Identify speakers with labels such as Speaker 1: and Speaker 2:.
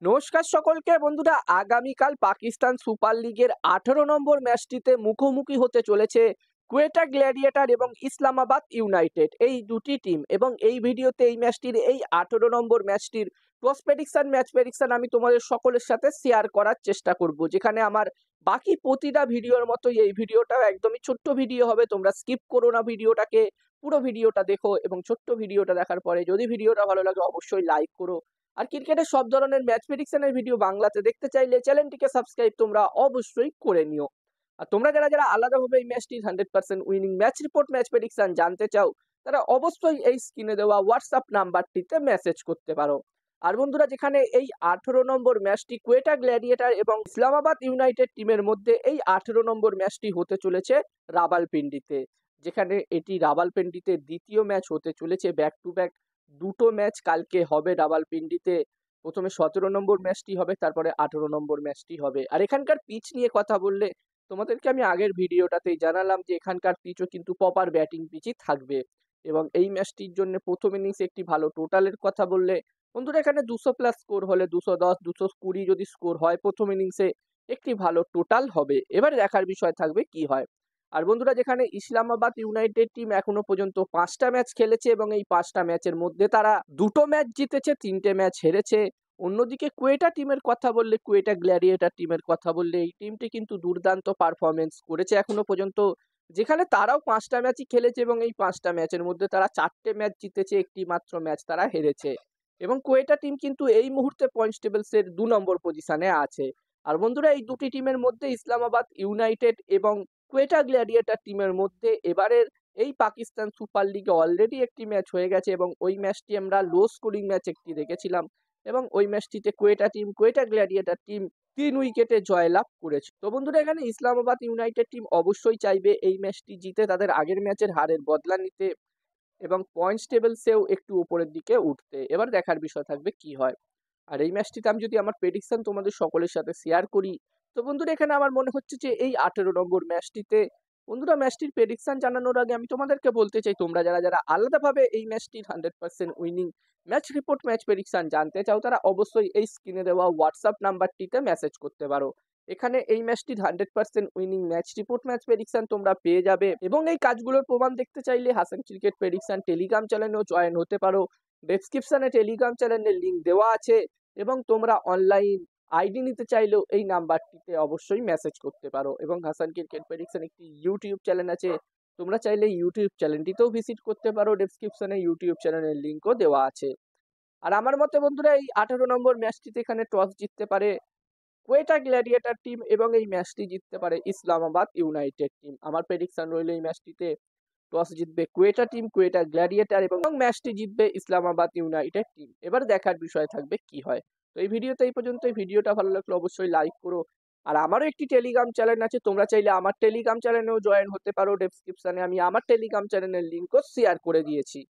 Speaker 1: নমস্কার সকলকে বন্ধুরা, আগামীকাল পাকিস্তান সুপার লিগের 18 নম্বর ম্যাচটিতে মুখোমুখি হতে চলেছে কোয়েটা গ্ল্যাডিয়েটর এবং ইসলামাবাদ ইউনাইটেড, এই দুটি টিম। এবং এই ভিডিওতে এই ম্যাচটির, এই 18 নম্বর ম্যাচটির টস প্রেডিকশন, ম্যাচ প্রেডিকশন আমি তোমাদের সকলের সাথে শেয়ার করার চেষ্টা করব, যেখানে আমার বাকি প্রতিটা ভিডিওর মতোই এই ভিডিওটাও একদমই ছোট্ট ভিডিও হবে। তোমরা স্কিপ করো না ভিডিওটাকে, পুরো ভিডিওটা দেখো এবং ছোট্ট ভিডিওটা দেখার পরে যদি ভিডিওটা ভালো লাগে অবশ্যই লাইক করো। আর ক্রিকেটের সব ধরনের ম্যাচ প্রেডিকশনের ভিডিও বাংলাতে দেখতে চাইলে চ্যানেলটিকে সাবস্ক্রাইব তোমরা অবশ্যই করে নিও। আর তোমরা যারা যারা আলাদাভাবে এই ম্যাচটির 100% winning match report, match prediction জানতে চাও, তারা অবশ্যই এই স্ক্রিনে দেওয়া হোয়াটসঅ্যাপ নাম্বারটিতে মেসেজ করতে পারো। আর বন্ধুরা, যেখানে এই 18 নম্বর ম্যাচটি কোয়েটা গ্ল্যাডিয়েটর এবং ইসলামাবাদ ইউনাইটেড টিমের মধ্যে, এই 18 নম্বর ম্যাচটি হতে চলেছে রাওয়ালপিন্ডিতে, যেখানে এটি রাওয়ালপিন্ডিতে দ্বিতীয় ম্যাচ হতে চলেছে। ব্যাক টু ব্যাক দুটো ম্যাচ কালকে হবে রাওয়ালপিন্ডিতে। প্রথমে 17 নম্বর ম্যাচটি হবে, তারপরে 18 নম্বর ম্যাচটি হবে। আর এখানকার পিচ নিয়ে কথা বললে, তোমাদেরকে আমি আগের ভিডিওটাতেই জানালাম যে এখানকার পিচও কিন্তু প্রপার ব্যাটিং পিচই থাকবে। এবং এই ম্যাচটির জন্য প্রথম ইনিংসে একটি ভালো টোটালের কথা বললে, বন্ধুরা এখানে 200 প্লাস স্কোর হলে, 210 220 যদি স্কোর হয় প্রথম ইনিংসে, একটি ভালো টোটাল হবে। এবার দেখার বিষয় থাকবে কি হয়। আর বন্ধুরা, যেখানে ইসলামাবাদ ইউনাইটেড টিম এখনো পর্যন্ত 5টা ম্যাচ খেলেছে এবং এই 5টা ম্যাচের মধ্যে তারা 2টো ম্যাচ জিতেছে, 3টে ম্যাচ হেরেছে। অন্যদিকে কোয়েটা টিমের কথা বললে, কোয়েটা গ্ল্যাডিয়েটর টিমের কথা বললে, এই টিমটি কিন্তু দুর্দান্ত পারফরমেন্স করেছে এখনো পর্যন্ত, যেখানে তারাও 5টা ম্যাচই খেলেছে এবং এই 5টা ম্যাচের মধ্যে তারা 4টে ম্যাচ জিতেছে, একটি মাত্র ম্যাচ তারা হেরেছে। এবং কোয়েটা টিম কিন্তু এই মুহূর্তে পয়েন্টস টেবিলসের 2 নম্বর পজিশনে আছে। আর বন্ধুরা, এই দুটি টিমের মধ্যে ইসলামাবাদ ইউনাইটেড এবং কোয়েটা গ্ল্যাডিয়েটর টিমের মধ্যে এবারের এই পাকিস্তান সুপার লিগে অলরেডি একটি ম্যাচ হয়ে গেছে এবং ওই ম্যাচটি আমরা লো স্কোরিং ম্যাচ একটি রেখেছিলাম। এবং ওই ম্যাচটিতে কোয়েটা গ্ল্যাডিয়েটর টিম 3 উইকেটে জয়লাভ করেছে। তো বন্ধুরা, এখানে ইসলামাবাদ ইউনাইটেড টিম অবশ্যই চাইবে এই ম্যাচটি জিতে তাদের আগের ম্যাচের হারের বদলা নিতে এবং পয়েন্টস টেবিলসেও একটু উপরের দিকে উঠতে। এবার দেখার বিষয় থাকবে কি হয়। আর এই ম্যাচটিতে আমি যদি আমার প্রেডিকশন তোমাদের সকলের সাথে শেয়ার করি, তো বন্ধুরা এখানে আমার মনে হচ্ছে যে এই 18 নম্বর ম্যাচটিতে, বন্ধুরা ম্যাচটির প্রেডিকশন জানানোর আগে আমি তোমাদেরকে বলতে চাই, তোমরা যারা যারা আলাদাভাবে এই ম্যাচটির 100% winning match report, match prediction জানতে চাও, তারা অবশ্যই এই স্ক্রিনে দেওয়া হোয়াটসঅ্যাপ নাম্বারটিতে মেসেজ করতে পারো। এখানে এই ম্যাচটির 100% winning match report, match prediction তোমরা পেয়ে যাবে। এবং এই কাজগুলোর প্রমাণ দেখতে চাইলে হাসান ক্রিকেট প্রেডিকশন টেলিগ্রাম চ্যানেলেও জয়েন হতে পারো। ডেসক্রিপশনে টেলিগ্রাম চ্যানেলের লিঙ্ক দেওয়া আছে। এবং তোমরা অনলাইন আইডি নিতে চাইলেও এই নাম্বারটিতে অবশ্যই মেসেজ করতে পারো। এবং হাসান ক্রিকেট প্রেডিকশন একটি ইউটিউব চ্যানেল আছে, তোমরা চাইলে ইউটিউব চ্যানেলটিতেও ভিজিট করতে পারো। ডেসক্রিপশনে ইউটিউব চ্যানেলের লিঙ্কও দেওয়া আছে। আর আমার মতে বন্ধুরা, এই 18 নম্বর ম্যাচটিতে এখানে টস জিততে পারে কোয়েটা গ্ল্যাডিয়েটর টিম এবং এই ম্যাচটি জিততে পারে ইসলামাবাদ ইউনাইটেড টিম। আমার প্রেডিকশন রইল এই ম্যাচটিতে টস জিতবে কোয়েটা টিম, কোয়েটা গ্ল্যাডিয়েটর, এবং ম্যাচটি জিতবে ইসলামাবাদ ইউনাইটেড টিম। এবার দেখার বিষয় থাকবে কি হয়। তো এই ভিডিওতে এই পর্যন্ত। এই ভিডিওটা ভালো লাগলে অবশ্যই লাইক করো। আর আমারও একটি টেলিগ্রাম চ্যানেল আছে, তোমরা চাইলে আমার টেলিগ্রাম চ্যানেলেও জয়েন হতে পারো। ডেসক্রিপশনে আমি আমার টেলিগ্রাম চ্যানেলের লিঙ্কও শেয়ার করে দিয়েছি।